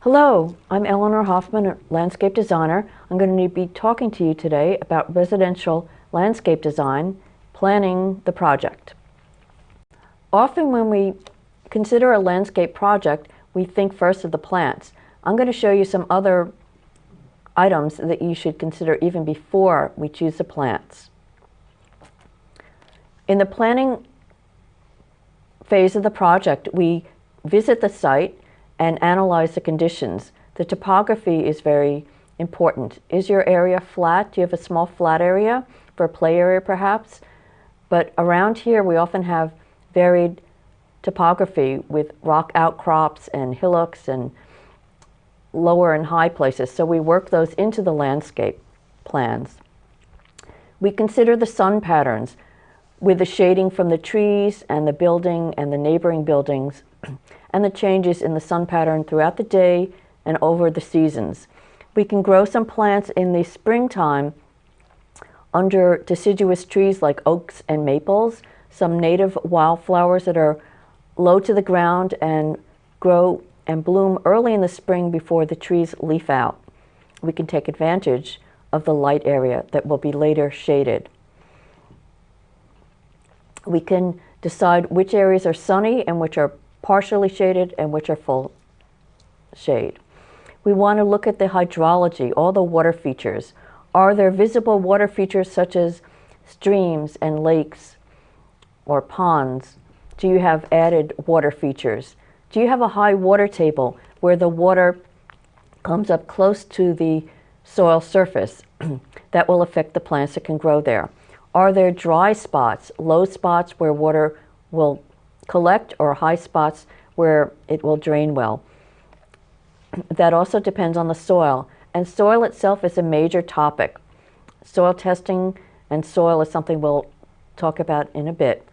Hello, I'm Eleanor Hoffman, a landscape designer. I'm going to be talking to you today about residential landscape design, planning the project. Often when we consider a landscape project, we think first of the plants. I'm going to show you some other items that you should consider even before we choose the plants. In the planning phase of the project, we visit the site and analyze the conditions. The topography is very important. Is your area flat? Do you have a small flat area for a play area perhaps? But around here we often have varied topography with rock outcrops and hillocks and lower and high places. So we work those into the landscape plans. We consider the sun patterns with the shading from the trees and the building and the neighboring buildings and the changes in the sun pattern throughout the day and over the seasons. We can grow some plants in the springtime under deciduous trees like oaks and maples, some native wildflowers that are low to the ground and grow and bloom early in the spring before the trees leaf out. We can take advantage of the light area that will be later shaded. We can decide which areas are sunny and which are partially shaded and which are full shade. We want to look at the hydrology, all the water features. Are there visible water features such as streams and lakes or ponds? Do you have added water features? Do you have a high water table where the water comes up close to the soil surface? That will affect the plants that can grow there. Are there dry spots, low spots where water will collect, or high spots where it will drain well? That also depends on the soil, and soil itself is a major topic. Soil testing and soil is something we'll talk about in a bit.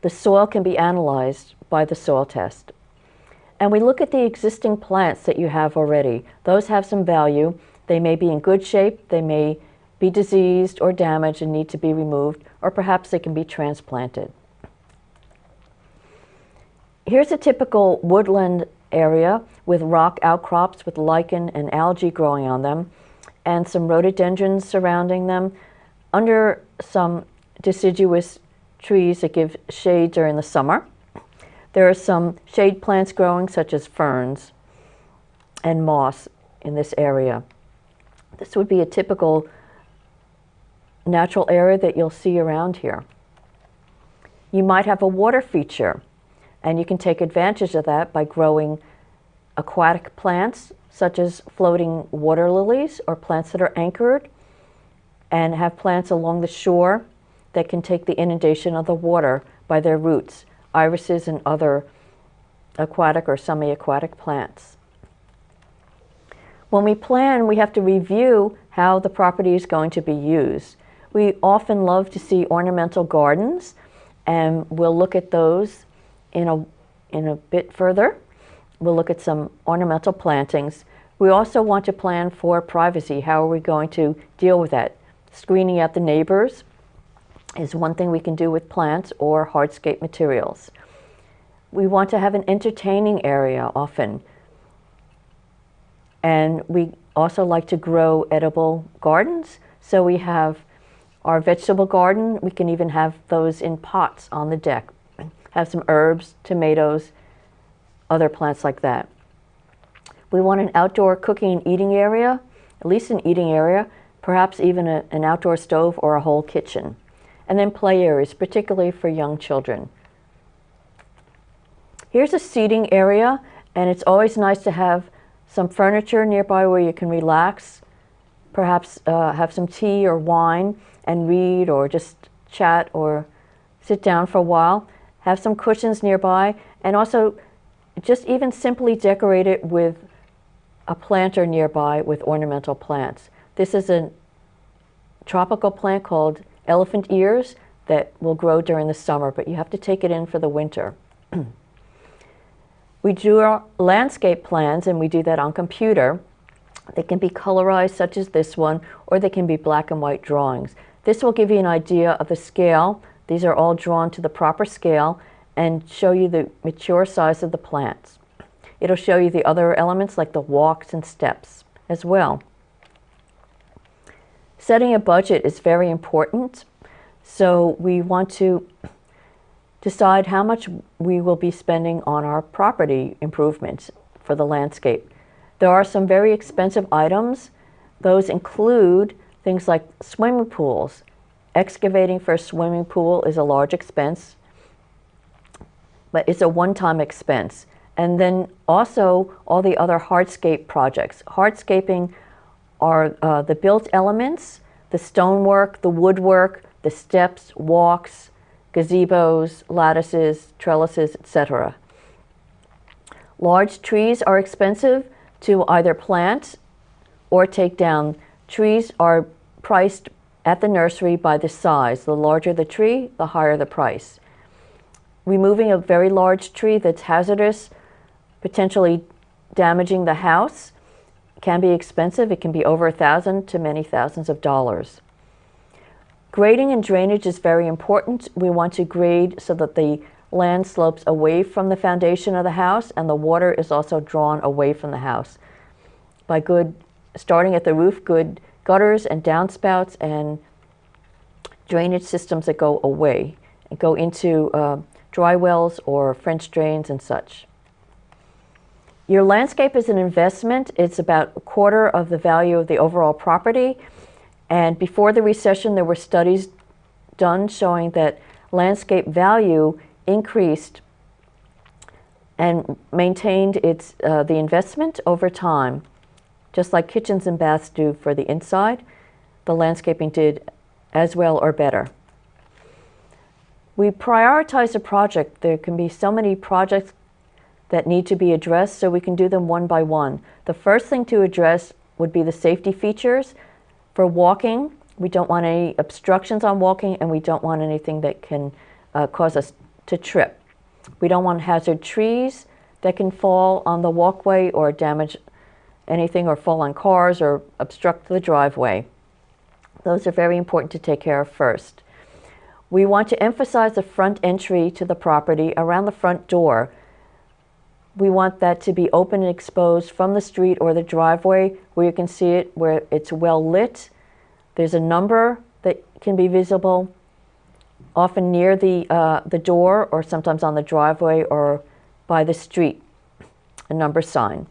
The soil can be analyzed by the soil test. And we look at the existing plants that you have already. Those have some value. They may be in good shape, they may be diseased or damaged and need to be removed, or perhaps they can be transplanted. Here's a typical woodland area with rock outcrops with lichen and algae growing on them and some rhododendrons surrounding them under some deciduous trees that give shade during the summer. There are some shade plants growing such as ferns and moss in this area. This would be a typical natural area that you'll see around here. You might have a water feature, and you can take advantage of that by growing aquatic plants such as floating water lilies or plants that are anchored, and have plants along the shore that can take the inundation of the water by their roots, irises and other aquatic or semi-aquatic plants. When we plan, we have to review how the property is going to be used. We often love to see ornamental gardens, and we'll look at those in a bit further. We'll look at some ornamental plantings. We also want to plan for privacy. How are we going to deal with that? Screening out the neighbors is one thing we can do with plants or hardscape materials. We want to have an entertaining area often. And we also like to grow edible gardens. So we have our vegetable garden. We can even have those in pots on the deck. Have some herbs, tomatoes, other plants like that. We want an outdoor cooking and eating area, at least an eating area, perhaps even an outdoor stove or a whole kitchen. And then play areas, particularly for young children. Here's a seating area, and it's always nice to have some furniture nearby where you can relax, perhaps have some tea or wine and read or just chat or sit down for a while. Have some cushions nearby, and also just even simply decorate it with a planter nearby with ornamental plants. This is a tropical plant called elephant ears that will grow during the summer, but you have to take it in for the winter. We drew our landscape plans, and we do that on computer. They can be colorized, such as this one, or they can be black and white drawings. This will give you an idea of the scale. These are all drawn to the proper scale and show you the mature size of the plants. It'll show you the other elements like the walks and steps as well. Setting a budget is very important. So we want to decide how much we will be spending on our property improvements for the landscape. There are some very expensive items. Those include things like swimming pools. Excavating for a swimming pool is a large expense, but it's a one-time expense. And then also all the other hardscape projects. Hardscaping are the built elements, the stonework, the woodwork, the steps, walks, gazebos, lattices, trellises, etc. Large trees are expensive to either plant or take down. Trees are priced at the nursery by the size. The larger the tree, the higher the price. Removing a very large tree that's hazardous, potentially damaging the house, can be expensive. It can be over $1,000 to many thousands of dollars. Grading and drainage is very important. We want to grade so that the land slopes away from the foundation of the house and the water is also drawn away from the house. By starting at the roof, good gutters and downspouts and drainage systems that go away and go into dry wells or French drains and such. Your landscape is an investment. It's about a quarter of the value of the overall property. And before the recession, there were studies done showing that landscape value increased and maintained the investment over time. Just like kitchens and baths do for the inside, the landscaping did as well or better. We prioritize a project. There can be so many projects that need to be addressed, so we can do them one by one. The first thing to address would be the safety features. For walking, we don't want any obstructions on walking, and we don't want anything that can cause us to trip. We don't want hazard trees that can fall on the walkway or damage anything or fall on cars or obstruct the driveway. Those are very important to take care of first. We want to emphasize the front entry to the property around the front door. We want that to be open and exposed from the street or the driveway where you can see it, where it's well lit. There's a number that can be visible, often near the door or sometimes on the driveway or by the street, a number sign.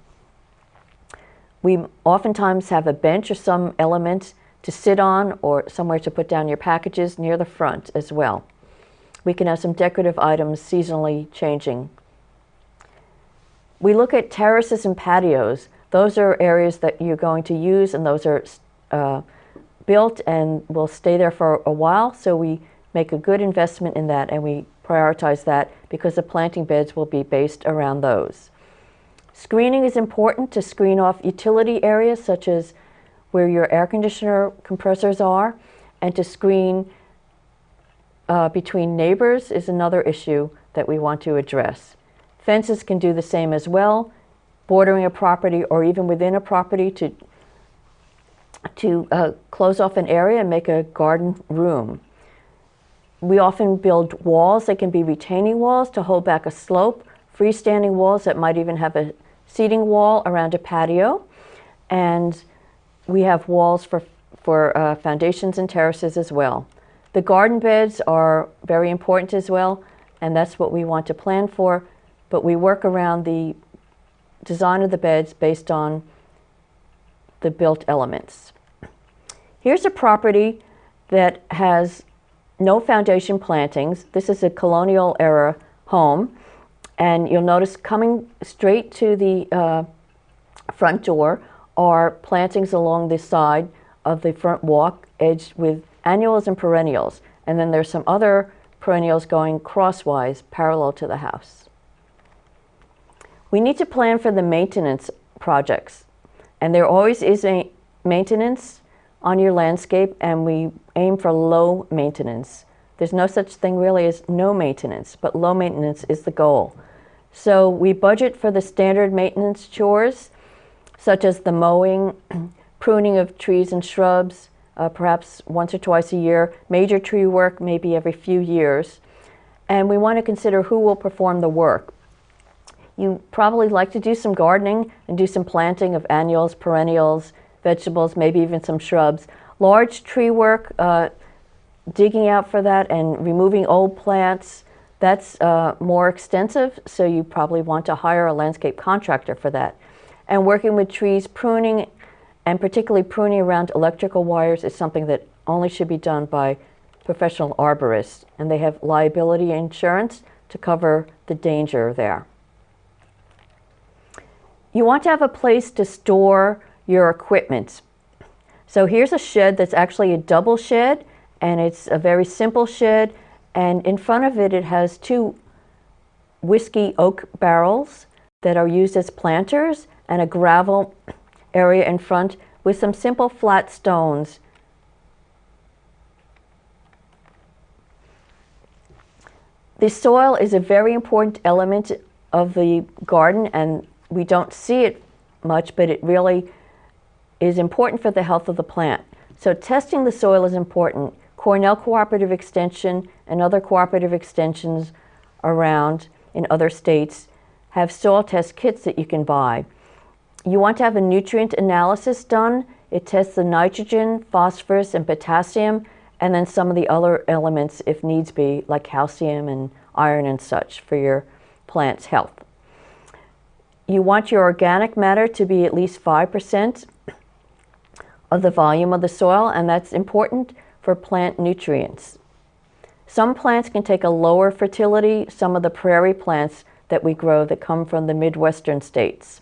We oftentimes have a bench or some element to sit on or somewhere to put down your packages near the front as well. We can have some decorative items seasonally changing. We look at terraces and patios. Those are areas that you're going to use, and those are built and will stay there for a while, so we make a good investment in that and we prioritize that because the planting beds will be based around those. Screening is important to screen off utility areas such as where your air conditioner compressors are, and to screen between neighbors is another issue that we want to address. Fences can do the same as well, bordering a property or even within a property to close off an area and make a garden room. We often build walls that can be retaining walls to hold back a slope, freestanding walls that might even have a seating wall around a patio, and we have walls for foundations and terraces as well. The garden beds are very important as well, and that's what we want to plan for, but we work around the design of the beds based on the built elements. Here's a property that has no foundation plantings. This is a colonial era home, and you'll notice coming straight to the front door are plantings along the side of the front walk edged with annuals and perennials, and then there's some other perennials going crosswise parallel to the house. We need to plan for the maintenance projects, and there always is a maintenance on your landscape, and we aim for low maintenance. There's no such thing really as no maintenance, but low maintenance is the goal. So we budget for the standard maintenance chores, such as the mowing, pruning of trees and shrubs, perhaps once or twice a year, major tree work maybe every few years, and we want to consider who will perform the work. you probably like to do some gardening and do some planting of annuals, perennials, vegetables, maybe even some shrubs. Large tree work, digging out for that and removing old plants, that's more extensive, so you probably want to hire a landscape contractor for that. And working with trees, pruning, and particularly pruning around electrical wires, is something that only should be done by professional arborists, and they have liability insurance to cover the danger there. You want to have a place to store your equipment. So here's a shed that's actually a double shed, and it's a very simple shed, and in front of it, it has two whiskey oak barrels that are used as planters and a gravel area in front with some simple flat stones. The soil is a very important element of the garden, and we don't see it much, but it really is important for the health of the plant. So testing the soil is important. Cornell Cooperative Extension and other cooperative extensions around in other states have soil test kits that you can buy. You want to have a nutrient analysis done. It tests the nitrogen, phosphorus, and potassium, and then some of the other elements if needs be, like calcium and iron and such, for your plant's health. You want your organic matter to be at least 5% of the volume of the soil, and that's important for plant nutrients. Some plants can take a lower fertility, some of the prairie plants that we grow that come from the Midwestern states.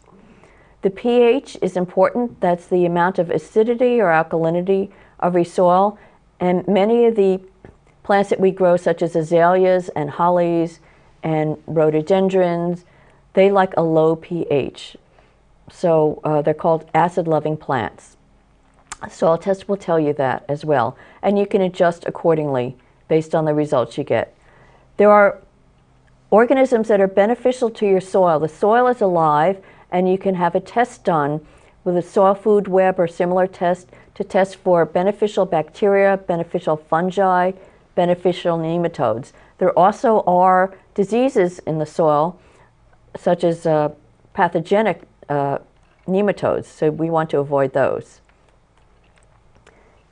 The pH is important. That's the amount of acidity or alkalinity of your soil, and many of the plants that we grow, such as azaleas and hollies and rhododendrons, they like a low pH. So they're called acid-loving plants. Soil test will tell you that as well, and you can adjust accordingly based on the results you get. There are organisms that are beneficial to your soil. The soil is alive, and you can have a test done with a soil food web or similar test to test for beneficial bacteria, beneficial fungi, beneficial nematodes. There also are diseases in the soil, such as pathogenic nematodes, so we want to avoid those.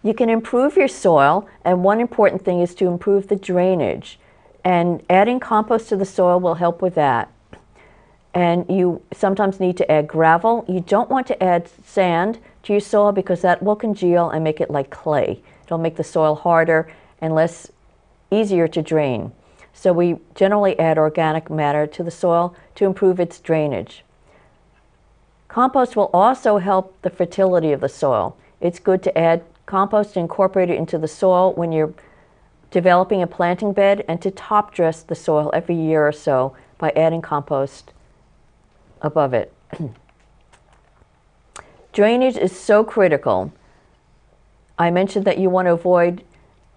You can improve your soil, and one important thing is to improve the drainage. And adding compost to the soil will help with that. And you sometimes need to add gravel. You don't want to add sand to your soil because that will congeal and make it like clay. It'll make the soil harder and easier to drain. So we generally add organic matter to the soil to improve its drainage. Compost will also help the fertility of the soil. It's good to add compost and incorporate it into the soil when you're developing a planting bed, and to top dress the soil every year or so by adding compost above it. Drainage is so critical. I mentioned that you want to avoid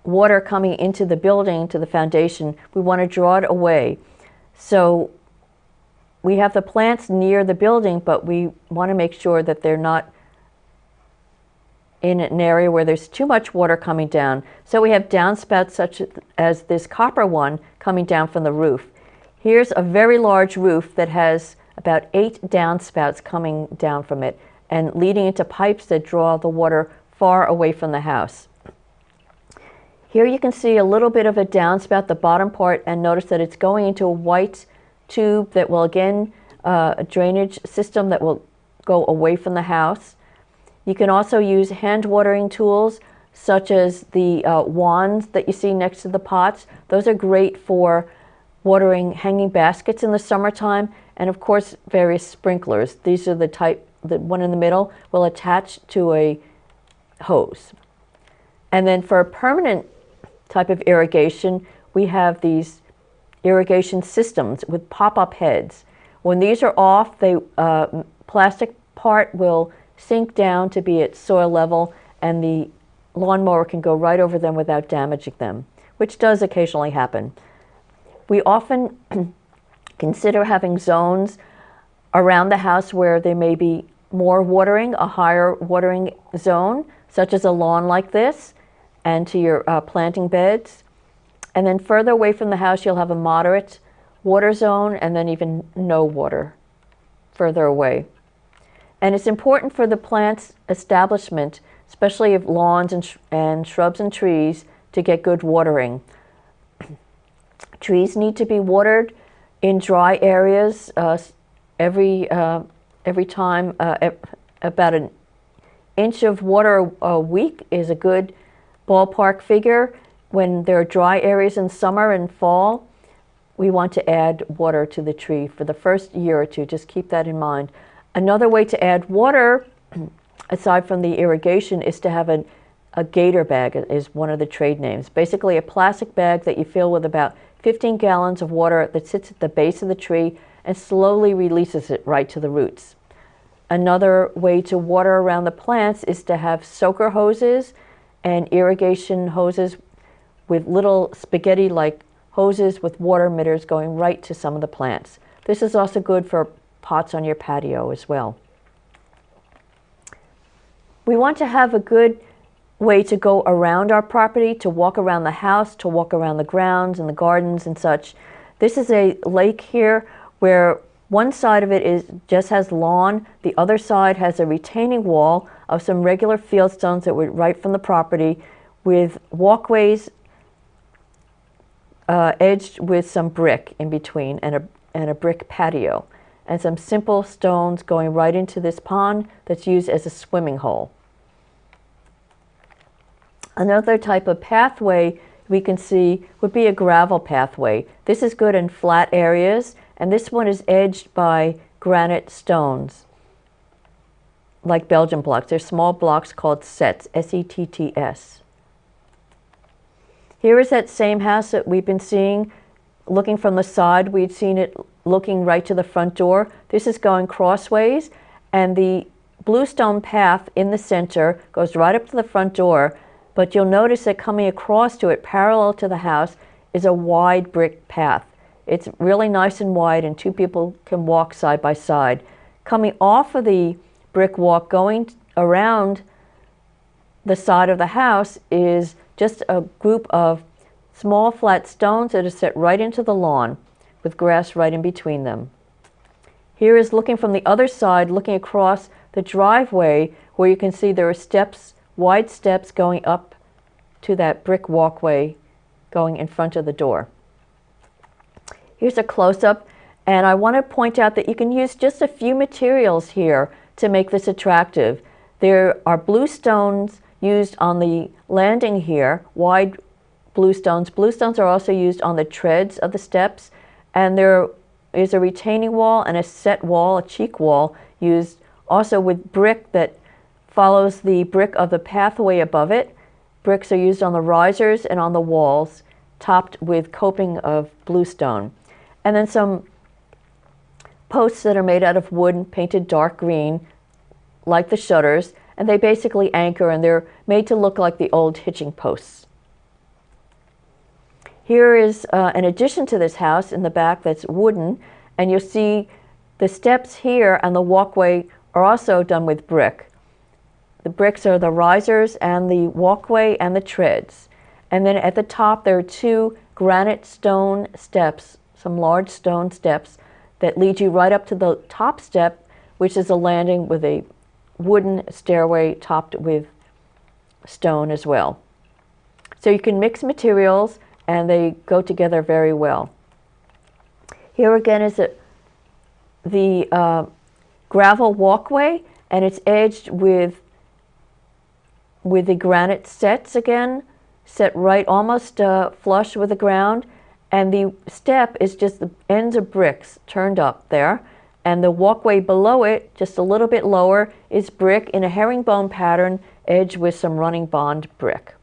water coming into the building, to the foundation. We want to draw it away. So we have the plants near the building, but we want to make sure that they're not in an area where there's too much water coming down. So we have downspouts such as this copper one coming down from the roof. Here's a very large roof that has about 8 downspouts coming down from it and leading into pipes that draw the water far away from the house. Here you can see a little bit of a downspout, the bottom part, and notice that it's going into a white tube that will, again, a drainage system that will go away from the house. You can also use hand watering tools such as the wands that you see next to the pots. Those are great for watering hanging baskets in the summertime, and of course various sprinklers. These are the type, the one in the middle will attach to a hose. And then for a permanent type of irrigation, we have these irrigation systems with pop-up heads. When these are off, the plastic part will sink down to be at soil level, and the lawnmower can go right over them without damaging them, which does occasionally happen. We often consider having zones around the house where there may be more watering, a higher watering zone, such as a lawn like this, and to your planting beds. And then further away from the house, you'll have a moderate water zone and then even no water further away. And it's important for the plant's establishment, especially of lawns and shrubs and trees, to get good watering. Trees need to be watered in dry areas every time. About an inch of water a week is a good ballpark figure. When there are dry areas in summer and fall, we want to add water to the tree for the first year or two. Just keep that in mind. Another way to add water, aside from the irrigation, is to have a gator bag, is one of the trade names. Basically a plastic bag that you fill with about 15 gallons of water that sits at the base of the tree and slowly releases it right to the roots. Another way to water around the plants is to have soaker hoses and irrigation hoses with little spaghetti-like hoses with water emitters going right to some of the plants. This is also good for pots on your patio as well. We want to have a good way to go around our property, to walk around the house, to walk around the grounds and the gardens and such. This is a lake here where one side of it just has lawn, the other side has a retaining wall of some regular fieldstones that were right from the property, with walkways edged with some brick in between, and a brick patio, and some simple stones going right into this pond that's used as a swimming hole. Another type of pathway we can see would be a gravel pathway. This is good in flat areas, and this one is edged by granite stones, like Belgian blocks. They're small blocks called setts, S-E-T-T-S. Here is that same house that we've been seeing. Looking from the side, we'd seen it looking right to the front door. This is going crossways, and the bluestone path in the center goes right up to the front door, but you'll notice that coming across to it, parallel to the house, is a wide brick path. It's really nice and wide, and two people can walk side by side. Coming off of the brick walk, going around the side of the house, is just a group of small flat stones that are set right into the lawn with grass right in between them. Here is looking from the other side, looking across the driveway, where you can see there are steps, wide steps going up to that brick walkway going in front of the door. Here's a close-up, and I want to point out that you can use just a few materials here to make this attractive. There are blue stones used on the landing here, wide blue stones. Blue stones are also used on the treads of the steps, and there is a retaining wall and a set wall, a cheek wall, used also with brick that follows the brick of the pathway above it. Bricks are used on the risers and on the walls, topped with coping of bluestone. And then some posts that are made out of wood and painted dark green, like the shutters, and they basically anchor, and they're made to look like the old hitching posts. Here is an addition to this house in the back that's wooden, and you'll see the steps here and the walkway are also done with brick. The bricks are the risers and the walkway and the treads. And then at the top there are two granite stone steps, some large stone steps that lead you right up to the top step, which is a landing with a wooden stairway topped with stone as well. So you can mix materials and they go together very well. Here again is the gravel walkway, and it's edged with the granite setts again, set right almost flush with the ground, and the step is just the ends of bricks turned up there, and the walkway below it, just a little bit lower, is brick in a herringbone pattern edged with some running bond brick.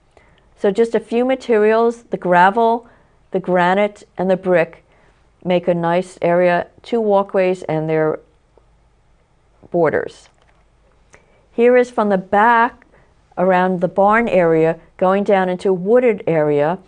So just a few materials, the gravel, the granite, and the brick make a nice area, two walkways and their borders. Here is from the back around the barn area going down into a wooded area,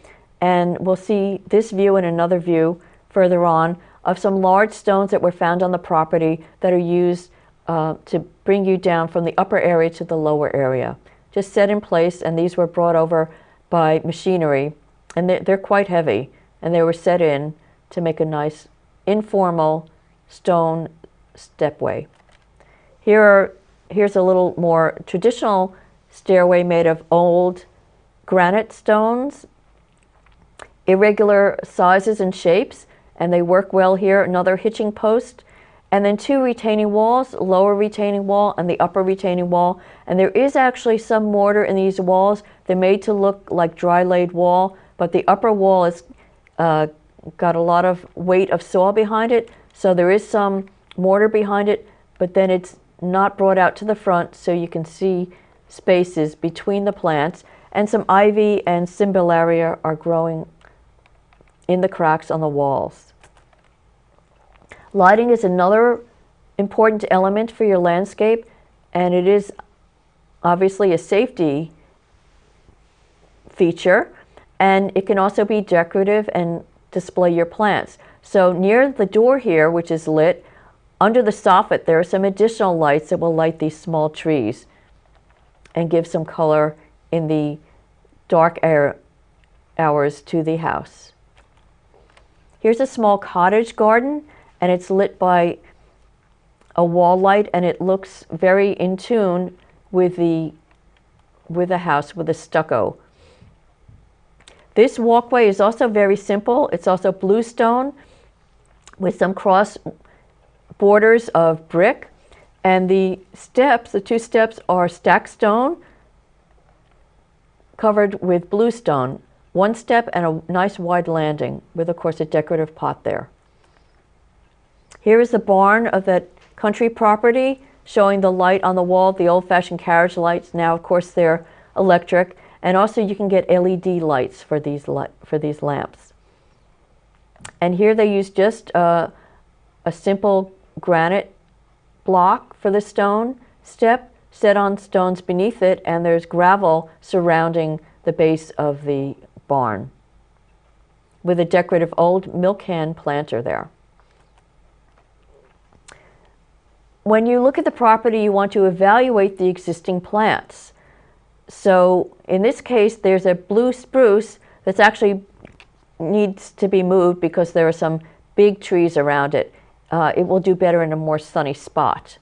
and we'll see this view and another view further on of some large stones that were found on the property that are used to bring you down from the upper area to the lower area. Just set in place, and these were brought over by machinery, and they're quite heavy, and they were set in to make a nice informal stone stepway. Here's a little more traditional stairway made of old granite stones, irregular sizes and shapes, and they work well here. Another hitching post, and then two retaining walls, lower retaining wall and the upper retaining wall. And there is actually some mortar in these walls. They're made to look like dry laid wall, but the upper wall is got a lot of weight of soil behind it, so there is some mortar behind it, but then it's not brought out to the front, so you can see spaces between the plants, and some ivy and cymbellaria are growing in the cracks on the walls. Lighting is another important element for your landscape, and it is obviously a safety feature, and it can also be decorative and display your plants. So near the door here, which is lit, under the soffit there are some additional lights that will light these small trees and give some color in the dark hours to the house. Here's a small cottage garden, and it's lit by a wall light, and it looks very in tune with the house, with the stucco. This walkway is also very simple. It's also bluestone with some cross borders of brick, and the two steps are stacked stone covered with bluestone. One step and a nice wide landing with, of course, a decorative pot there. Here is the barn of that country property, showing the light on the wall, the old-fashioned carriage lights. Now, of course, they're electric, and also you can get LED lights for these lamps. And here they use just a simple granite block for the stone step, set on stones beneath it, and there's gravel surrounding the base of the barn with a decorative old milk can planter there. When you look at the property, you want to evaluate the existing plants. So in this case, there's a blue spruce that's actually needs to be moved because there are some big trees around it. It will do better in a more sunny spot.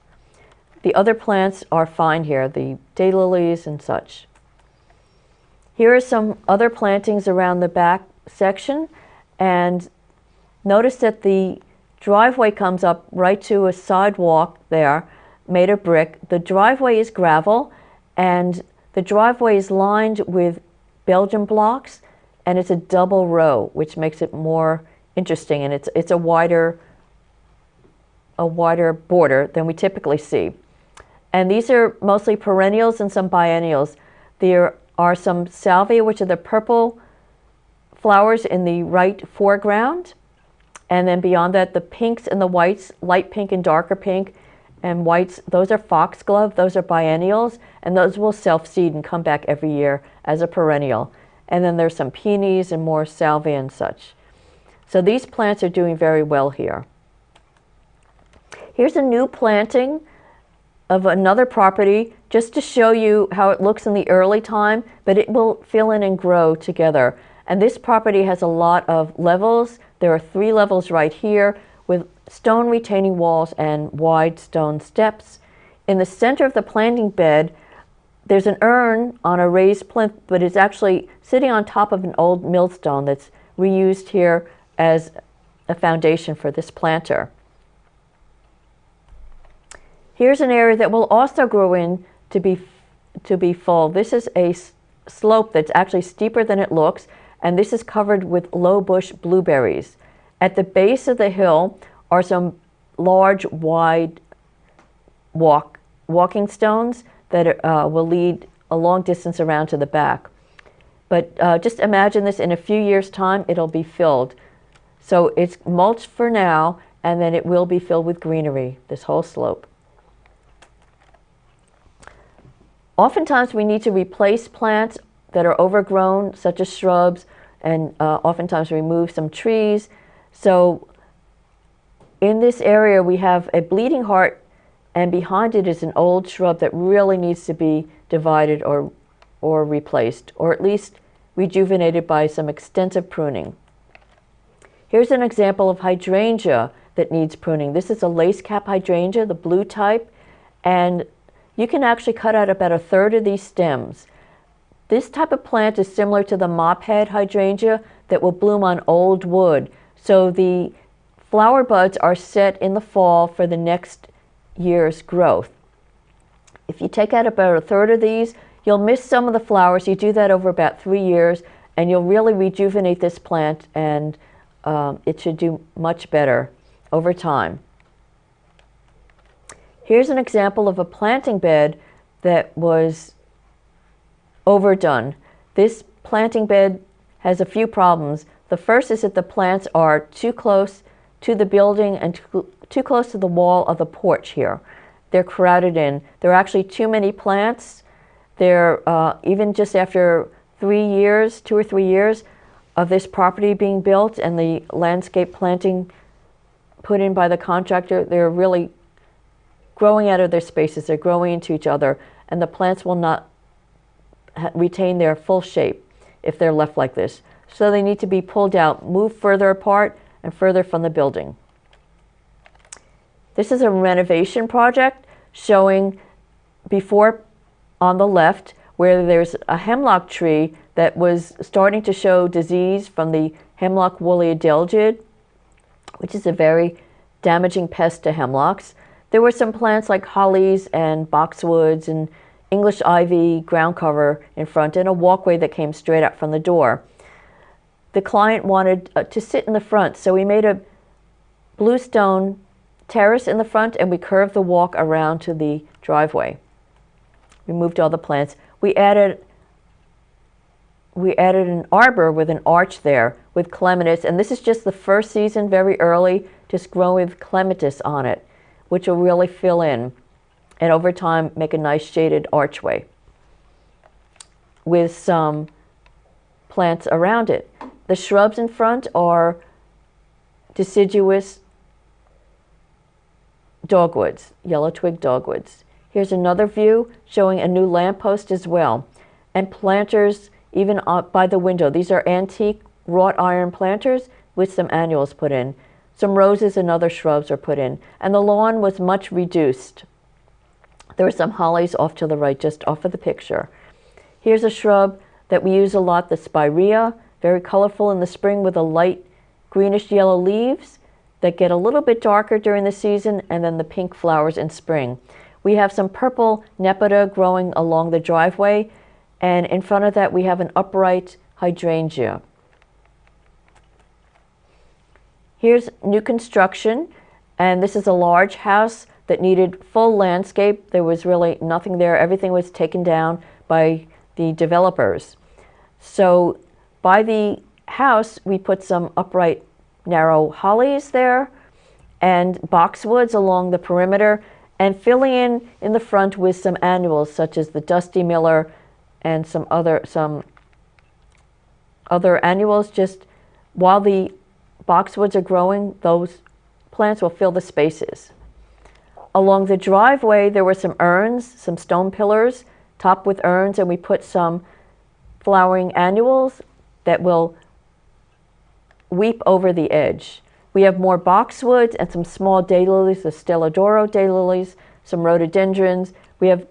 The other plants are fine here, the daylilies and such. Here are some other plantings around the back section, and notice that the driveway comes up right to a sidewalk there made of brick. The driveway is gravel, and the driveway is lined with Belgian blocks, and it's a double row, which makes it more interesting, and it's a wider border than we typically see. And these are mostly perennials and some biennials. There are some salvia, which are the purple flowers in the right foreground. And then beyond that, the pinks and the whites, light pink and darker pink, and whites, those are foxglove, those are biennials, and those will self-seed and come back every year as a perennial. And then there's some peonies and more salvia and such. So these plants are doing very well here. Here's a new planting of another property, just to show you how it looks in the early time, but it will fill in and grow together. And this property has a lot of levels. There are 3 levels right here with stone retaining walls and wide stone steps. In the center of the planting bed, there's an urn on a raised plinth, but it's actually sitting on top of an old millstone that's reused here as a foundation for this planter. Here's an area that will also grow in to be full. This is a slope that's actually steeper than it looks, and this is covered with low bush blueberries. At the base of the hill are some large, wide walking stones that will lead a long distance around to the back. But just imagine this, in a few years' time, it'll be filled. So it's mulched for now, and then it will be filled with greenery, this whole slope. Oftentimes we need to replace plants that are overgrown, such as shrubs, and oftentimes remove some trees. So in this area we have a bleeding heart, and behind it is an old shrub that really needs to be divided or replaced, or at least rejuvenated by some extensive pruning. Here's an example of hydrangea that needs pruning. This is a lace cap hydrangea, the blue type, and you can actually cut out about 1/3 of these stems. This type of plant is similar to the mophead hydrangea that will bloom on old wood. So the flower buds are set in the fall for the next year's growth. If you take out about 1/3 of these, you'll miss some of the flowers. You do that over about 3 years, and you'll really rejuvenate this plant, and it should do much better over time. Here's an example of a planting bed that was overdone. This planting bed has a few problems. The first is that the plants are too close to the building and too close to the wall of the porch here. They're crowded in. There are actually too many plants. They're even just after 3 years, 2 or 3 years of this property being built and the landscape planting put in by the contractor, they're really growing out of their spaces. They're growing into each other, and the plants will not retain their full shape if they're left like this. So they need to be pulled out, moved further apart and further from the building. This is a renovation project showing before on the left where there's a hemlock tree that was starting to show disease from the hemlock woolly adelgid, which is a very damaging pest to hemlocks. There were some plants like hollies and boxwoods and English ivy ground cover in front and a walkway that came straight up from the door. The client wanted to sit in the front, so we made a bluestone terrace in the front and we curved the walk around to the driveway. We moved all the plants. We added an arbor with an arch there with clematis, and this is just the first season, very early, just growing with clematis on it, which will really fill in and over time make a nice shaded archway with some plants around it. The shrubs in front are deciduous dogwoods, yellow twig dogwoods. Here's another view showing a new lamppost as well, and planters even by the window. These are antique wrought iron planters with some annuals put in. Some roses and other shrubs are put in, and the lawn was much reduced. There were some hollies off to the right, just off of the picture. Here's a shrub that we use a lot, the spirea, very colorful in the spring with a light greenish yellow leaves that get a little bit darker during the season, and then the pink flowers in spring. We have some purple nepeta growing along the driveway, and in front of that we have an upright hydrangea. Here's new construction, and this is a large house that needed full landscape. There was really nothing there. Everything was taken down by the developers. So by the house, we put some upright narrow hollies there and boxwoods along the perimeter, and filling in the front with some annuals such as the dusty miller and some other annuals. Just while the boxwoods are growing, those plants will fill the spaces. Along the driveway, there were some urns, some stone pillars topped with urns, and we put some flowering annuals that will weep over the edge. We have more boxwoods and some small daylilies, the Stelladoro daylilies, some rhododendrons. We have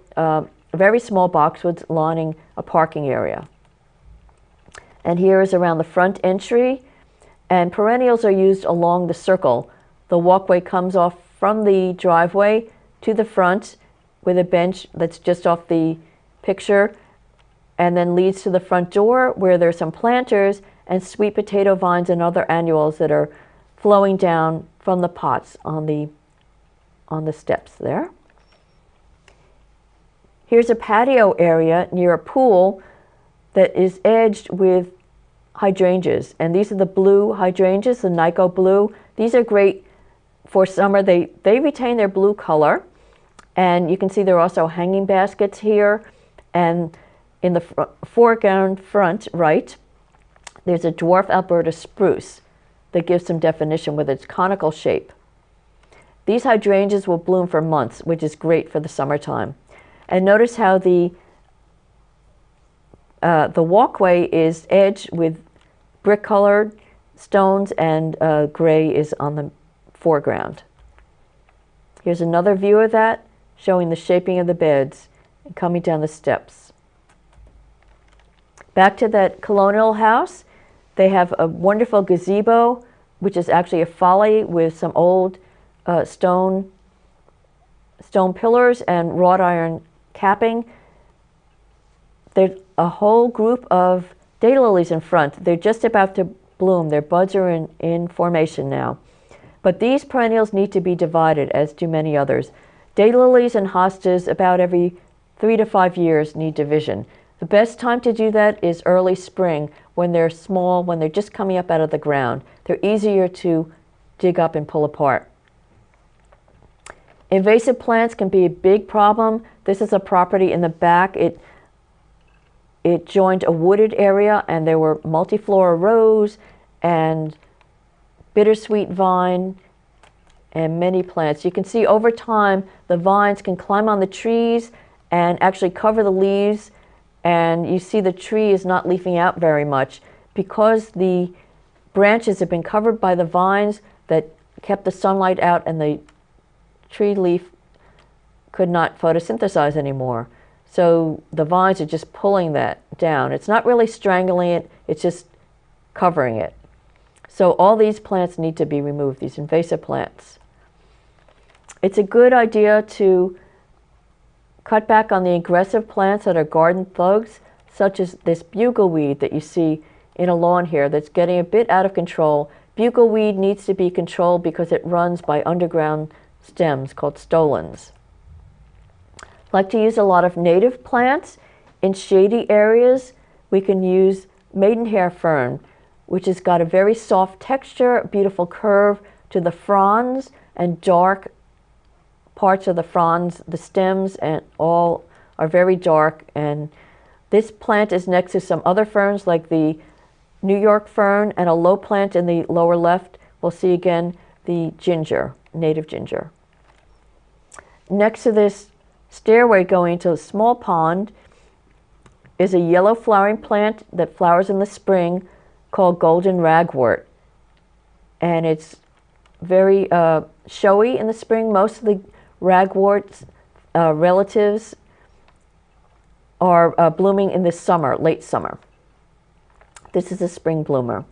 very small boxwoods lining a parking area. And here is around the front entry, and perennials are used along the circle. The walkway comes off from the driveway to the front with a bench that's just off the picture, and then leads to the front door where there's some planters and sweet potato vines and other annuals that are flowing down from the pots on the steps there. Here's a patio area near a pool that is edged with hydrangeas, and these are the blue hydrangeas, the Nyko blue. These are great for summer. They retain their blue color, and you can see there are also hanging baskets here, and in the foreground front right, there's a dwarf Alberta spruce that gives some definition with its conical shape. These hydrangeas will bloom for months, which is great for the summertime. And notice how the walkway is edged with brick-colored stones, and gray is on the foreground. Here's another view of that, showing the shaping of the beds and coming down the steps. Back to that colonial house, they have a wonderful gazebo, which is actually a folly with some old stone pillars and wrought iron capping. There's a whole group of daylilies in front. They're just about to bloom. Their buds are in formation now. But these perennials need to be divided, as do many others. Daylilies and hostas, about every 3 to 5 years, need division. The best time to do that is early spring, when they're small, when they're just coming up out of the ground. They're easier to dig up and pull apart. Invasive plants can be a big problem. This is a property in the back. It joined a wooded area, and there were multiflora rose and bittersweet vine and many plants. You can see over time the vines can climb on the trees and actually cover the leaves, and you see the tree is not leafing out very much because the branches have been covered by the vines that kept the sunlight out, and the tree leaf could not photosynthesize anymore. So the vines are just pulling that down. It's not really strangling it, it's just covering it. So all these plants need to be removed, these invasive plants. It's a good idea to cut back on the aggressive plants that are garden thugs, such as this bugleweed that you see in a lawn here that's getting a bit out of control. Bugleweed needs to be controlled because it runs by underground stems called stolons. Like to use a lot of native plants. In shady areas, we can use maidenhair fern, which has got a very soft texture, beautiful curve to the fronds, and dark parts of the fronds. The stems and all are very dark, and this plant is next to some other ferns like the New York fern, and a low plant in the lower left. We'll see again the ginger, native ginger. Next to this stairway going to a small pond is a yellow flowering plant that flowers in the spring called golden ragwort. And it's very showy in the spring. Most of the ragwort's relatives are blooming in the summer, late summer. This is a spring bloomer.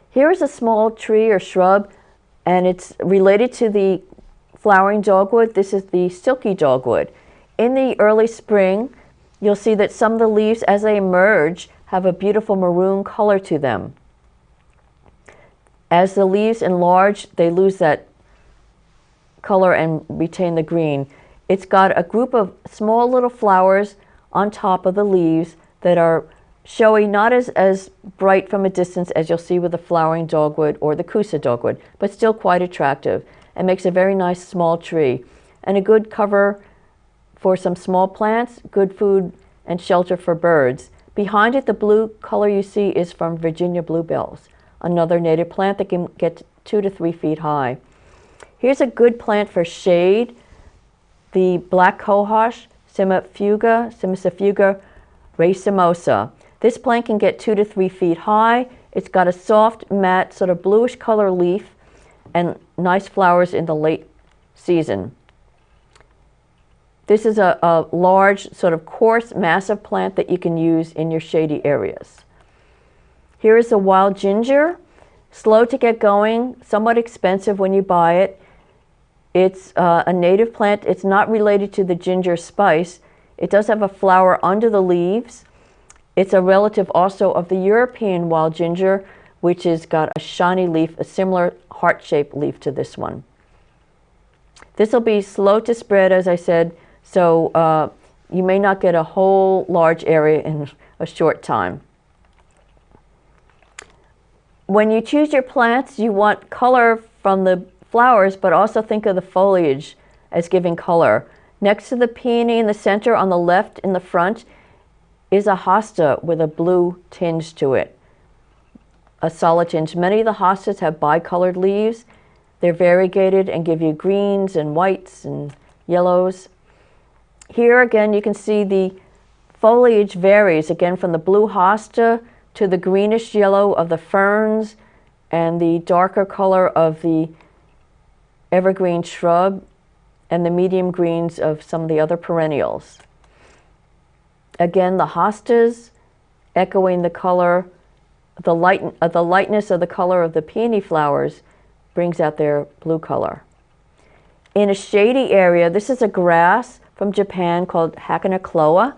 Here is a small tree or shrub, and it's related to the flowering dogwood. This is the silky dogwood. In the early spring, you'll see that some of the leaves, as they emerge, have a beautiful maroon color to them. As the leaves enlarge, they lose that color and retain the green. It's got a group of small little flowers on top of the leaves that are showy, not as bright from a distance as you'll see with the flowering dogwood or the Kusa dogwood, but still quite attractive, and makes a very nice small tree and a good cover for some small plants, good food and shelter for birds. Behind it, the blue color you see is from Virginia bluebells, another native plant that can get 2 to 3 feet high. Here's a good plant for shade, the black cohosh, Simicifuga racemosa. This plant can get 2 to 3 feet high. It's got a soft, matte, sort of bluish color leaf and nice flowers in the late season. This is a large, sort of coarse, massive plant that you can use in your shady areas. Here is a wild ginger, slow to get going, somewhat expensive when you buy it. It's a native plant. It's not related to the ginger spice. It does have a flower under the leaves. It's a relative also of the European wild ginger, which has got a shiny leaf, a similar heart-shaped leaf to this one. This will be slow to spread, as I said, so you may not get a whole large area in a short time. When you choose your plants, you want color from the flowers, but also think of the foliage as giving color. Next to the peony in the center on the left in the front is a hosta with a blue tinge to it, a solid tinge. Many of the hostas have bicolored leaves. They're variegated and give you greens and whites and yellows. Here again you can see the foliage varies again from the blue hosta to the greenish yellow of the ferns and the darker color of the evergreen shrub and the medium greens of some of the other perennials. Again, the hostas echoing the color, the lightness of the color of the peony flowers brings out their blue color. In a shady area, this is a grass from Japan called Hakanakloa.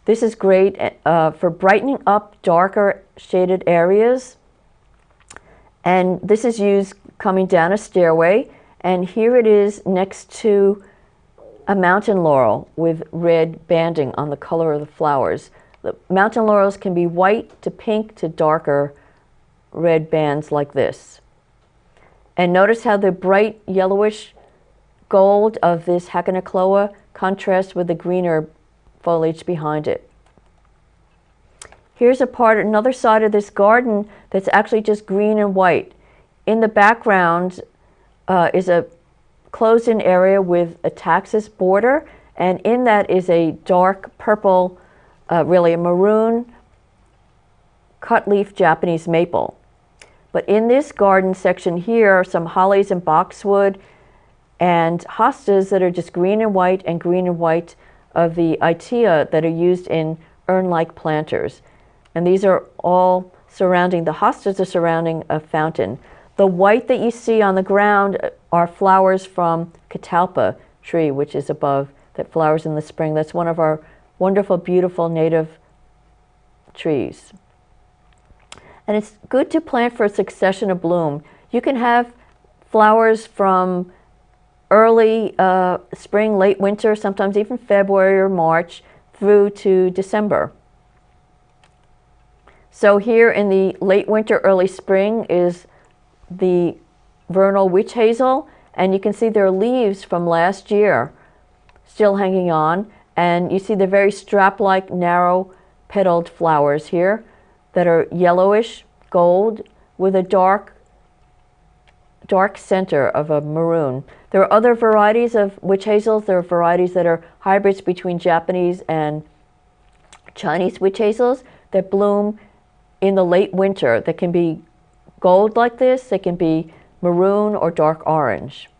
This is great for brightening up darker shaded areas. And this is used coming down a stairway. And here it is next to a mountain laurel with red banding on the color of the flowers. The mountain laurels can be white to pink to darker red bands like this. And notice how the bright yellowish gold of this Hakanakloa contrasts with the greener foliage behind it. Here's another side of this garden that's actually just green and white. In the background is a closed-in area with a taxus border, and in that is a dark purple, really a maroon cut-leaf Japanese maple. But in this garden section here are some hollies and boxwood and hostas that are just green and white of the itea that are used in urn-like planters. And these are all surrounding, the hostas are surrounding a fountain. The white that you see on the ground are flowers from catalpa tree, which is above, that flowers in the spring. That's one of our wonderful, beautiful native trees. And it's good to plant for a succession of bloom. You can have flowers from early spring, late winter, sometimes even February or March, through to December. So here in the late winter, early spring is the vernal witch hazel, and you can see there are leaves from last year still hanging on, and you see the very strap-like narrow petaled flowers here that are yellowish gold with a dark center of a maroon. There are other varieties of witch hazels. There are varieties that are hybrids between Japanese and Chinese witch hazels that bloom in the late winter. That can be gold like this, they can be maroon or dark orange.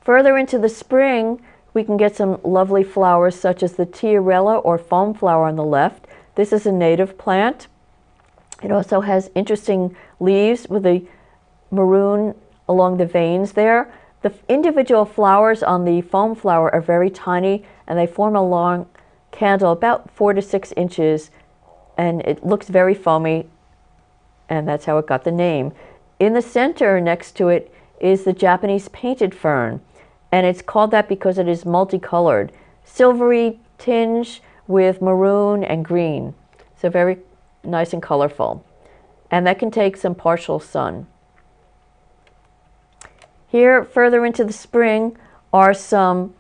Further into the spring, we can get some lovely flowers such as the tiarella or foam flower on the left. This is a native plant. It also has interesting leaves with the maroon along the veins there. The individual flowers on the foam flower are very tiny, and they form a long candle about 4 to 6 inches, and it looks very foamy, and that's how it got the name. In the center next to it is the Japanese painted fern, and it's called that because it is multicolored, silvery tinge with maroon and green. So very nice and colorful, and that can take some partial sun. Here further into the spring are some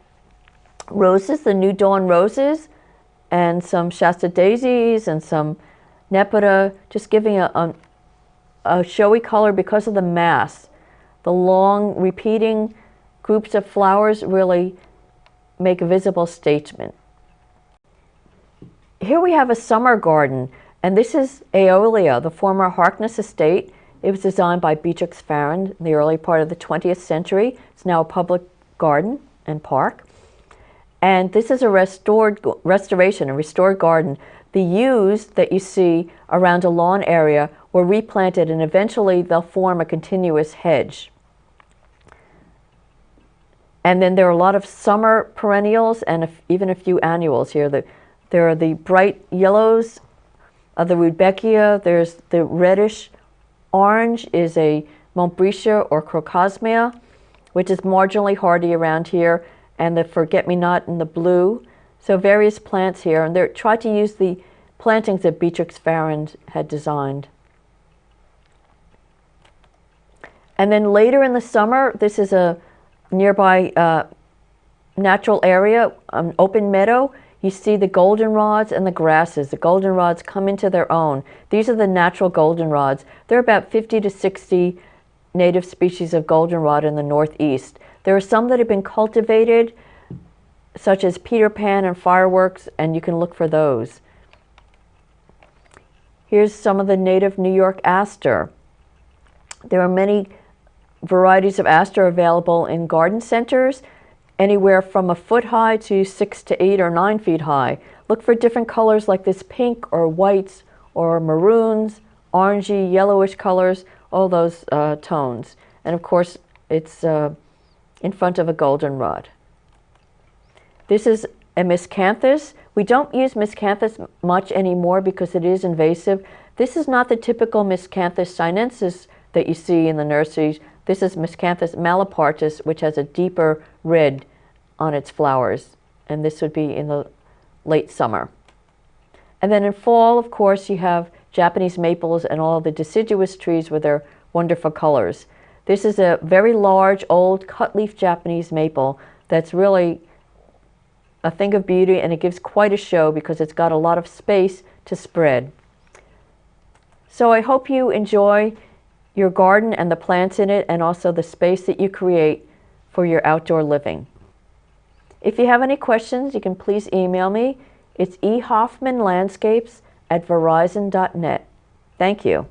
roses, the New Dawn roses, and some Shasta daisies and some nepeta, just giving a showy color because of the mass. The long repeating groups of flowers really make a visible statement. Here we have a summer garden, and this is Aeolia, the former Harkness estate. It was designed by Beatrix Farrand in the early part of the 20th century. It's now a public garden and park. And this is a restored garden. The yews that you see around a lawn area were replanted, and eventually they'll form a continuous hedge. And then there are a lot of summer perennials and even a few annuals here. There are the bright yellows of the Rudbeckia. There's the reddish orange is a Montbretia or Crocosmia, which is marginally hardy around here, and the forget-me-not in the blue. So various plants here, and they're tried to use the plantings that Beatrix Farrand had designed. And then later in the summer, this is a nearby natural area, an open meadow. You see the goldenrods and the grasses. The goldenrods come into their own. These are the natural goldenrods. There are about 50 to 60 native species of goldenrod in the Northeast. There are some that have been cultivated, such as Peter Pan and fireworks, and you can look for those. Here's some of the native New York aster. There are many varieties of aster available in garden centers, anywhere from a foot high to 6 to 8 or 9 feet high. Look for different colors like this pink or whites or maroons, orangey, yellowish colors, all those tones. And of course, it's in front of a goldenrod. This is a miscanthus. We don't use miscanthus much anymore because it is invasive. This is not the typical miscanthus sinensis that you see in the nurseries. This is miscanthus malapartis, which has a deeper red on its flowers, and this would be in the late summer. And then in fall, of course, you have Japanese maples and all the deciduous trees with their wonderful colors. This is a very large, old, cut-leaf Japanese maple that's really a thing of beauty, and it gives quite a show because it's got a lot of space to spread. So I hope you enjoy your garden and the plants in it, and also the space that you create for your outdoor living. If you have any questions, you can please email me. It's ehoffmanlandscapes@verizon.net. Thank you.